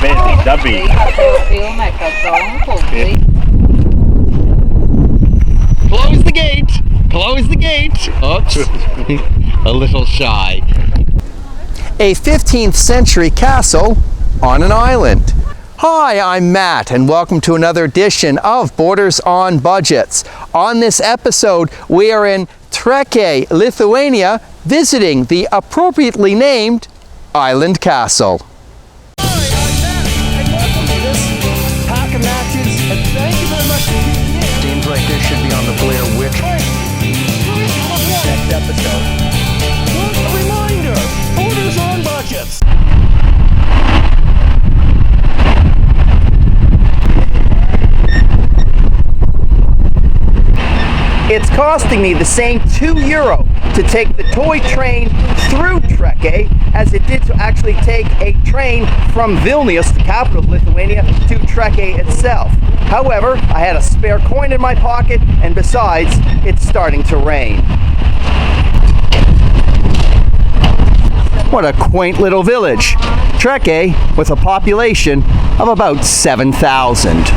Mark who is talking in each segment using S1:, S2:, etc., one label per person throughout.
S1: Basic dubby.
S2: Close the gate! Close the gate! Oops. A little shy. A 15th century castle on an island. Hi, I'm Matt, and welcome to another edition of Borders on Budgets. On this episode, we are in Trakai, Lithuania, visiting the appropriately named Island Castle. Hi, I'm Matt, and welcome to this pack of matches, and thank you very much for tuning in. Seems like this should be on the Blair Witch next episode. Well, a reminder, Borders on Budgets. It's costing me the same €2 to take the toy train through Trakai as it did to actually take a train from Vilnius, the capital of Lithuania, to Trakai itself. However, I had a spare coin in my pocket, and besides, it's starting to rain. What a quaint little village. Trakai with a population of about 7,000.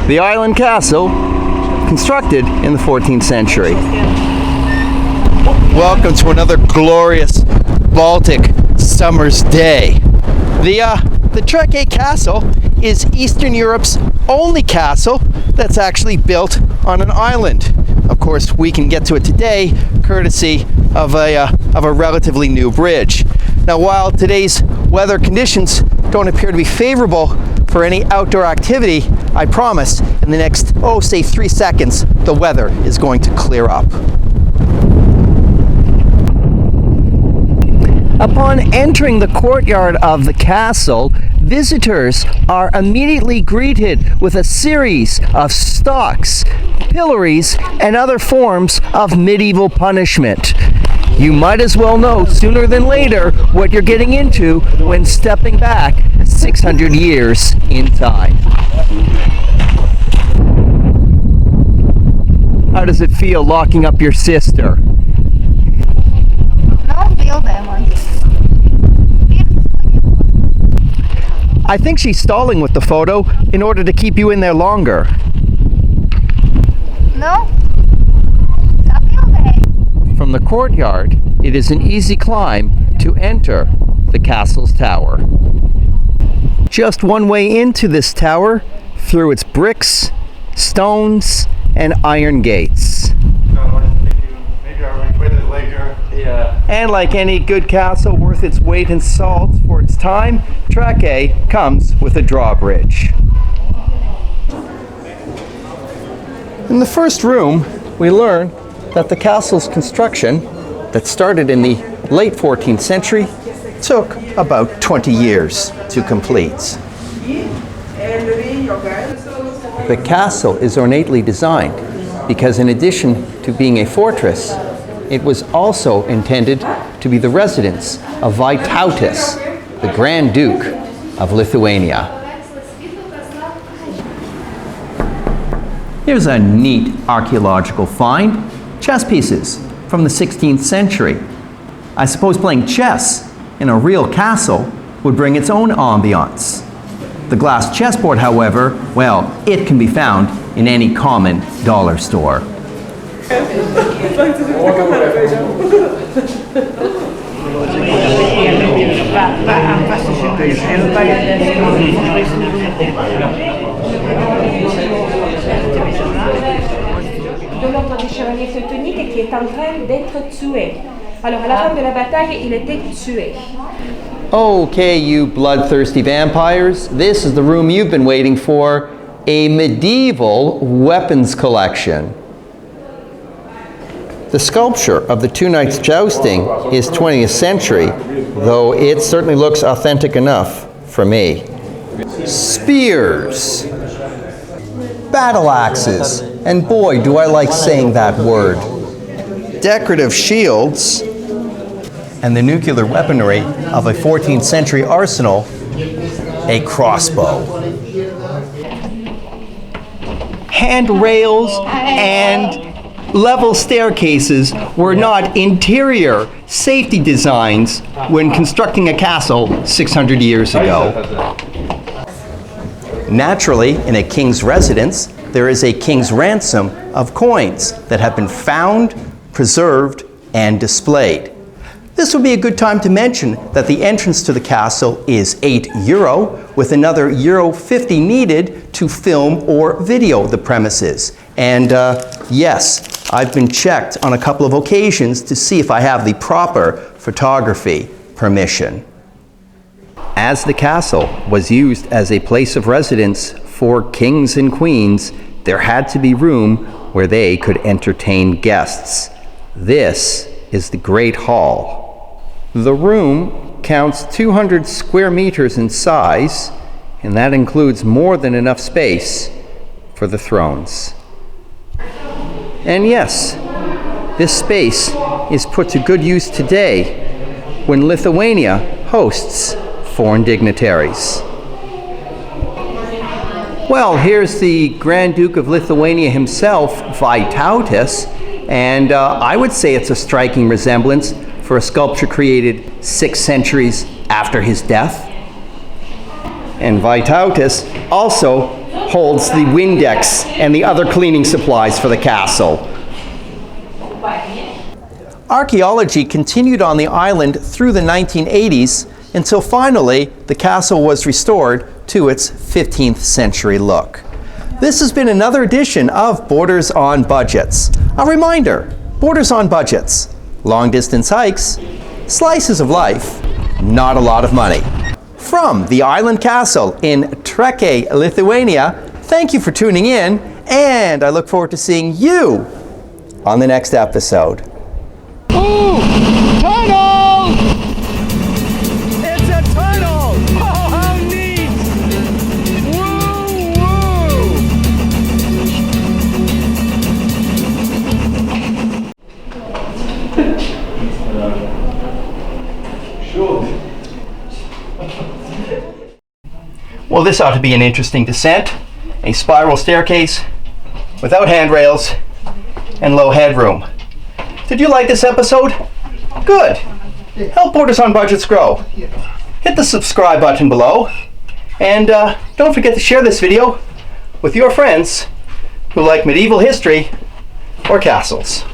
S2: The island castle, constructed in the 14th century. Welcome to another glorious Baltic summer's day. The Trakai Castle is Eastern Europe's only castle that's actually built on an island. Of course, we can get to it today courtesy of a relatively new bridge. Now, while today's weather conditions don't appear to be favorable for any outdoor activity, I promise in the next, say 3 seconds, the weather is going to clear up. Upon entering the courtyard of the castle, visitors are immediately greeted with a series of stocks, pillories, and other forms of medieval punishment. You might as well know sooner than later what you're getting into when stepping back 600 years in time. How does it feel locking up your sister?
S3: Don't feel that one.
S2: I think she's stalling with the photo in order to keep you in there longer.
S3: No? I feel that.
S2: From the courtyard, it is an easy climb to enter the castle's tower. Just one way into this tower through its bricks, stones, and iron gates. And like any good castle worth its weight in salt for its time, Trakai comes with a drawbridge. In the first room, we learn that the castle's construction, that started in the late 14th century, took about 20 years to complete. The castle is ornately designed because in addition to being a fortress, it was also intended to be the residence of Vytautas, the Grand Duke of Lithuania. Here's a neat archaeological find, chess pieces from the 16th century. I suppose playing chess in a real castle would bring its own ambiance. The glass chessboard, however, well, it can be found in any common dollar store.
S3: De l'ordre des chevaliers teutoniques qui est en train d'être tué. Alors à la fin de la bataille, il était tué.
S2: Okay, you bloodthirsty vampires, this is the room you've been waiting for, a medieval weapons collection. The sculpture of the two knights jousting is 20th century, though it certainly looks authentic enough for me. Spears, battle axes, and boy do I like saying that word. Decorative shields, and the nuclear weaponry of a 14th century arsenal, a crossbow. Handrails and level staircases were not interior safety designs when constructing a castle 600 years ago. Naturally, in a king's residence, there is a king's ransom of coins that have been found, preserved, and displayed. This would be a good time to mention that the entrance to the castle is €8, with another €50 needed to film or video the premises. And yes, I've been checked on a couple of occasions to see if I have the proper photography permission. As the castle was used as a place of residence for kings and queens, there had to be room where they could entertain guests. This is the Great Hall. The room counts 200 square meters in size, and that includes more than enough space for the thrones. And yes, this space is put to good use today when Lithuania hosts foreign dignitaries. Well, here's the Grand Duke of Lithuania himself, Vytautas, and I would say it's a striking resemblance for a sculpture created 6 centuries after his death. And Vytautas also holds the Windex and the other cleaning supplies for the castle. Archaeology continued on the island through the 1980s until finally the castle was restored to its 15th century look. This has been another edition of Borders on Budgets. A reminder, Borders on Budgets. Long distance hikes, slices of life, not a lot of money. From the island castle in Trakai, Lithuania, thank you for tuning in, and I look forward to seeing you on the next episode. Ooh, tunnel! It's a tunnel! Oh, how neat! Woo, Well, this ought to be an interesting descent. A spiral staircase without handrails and low headroom. Did you like this episode? Good. Help Borders on Budgets grow. Hit the subscribe button below. And don't forget to share this video with your friends who like medieval history or castles.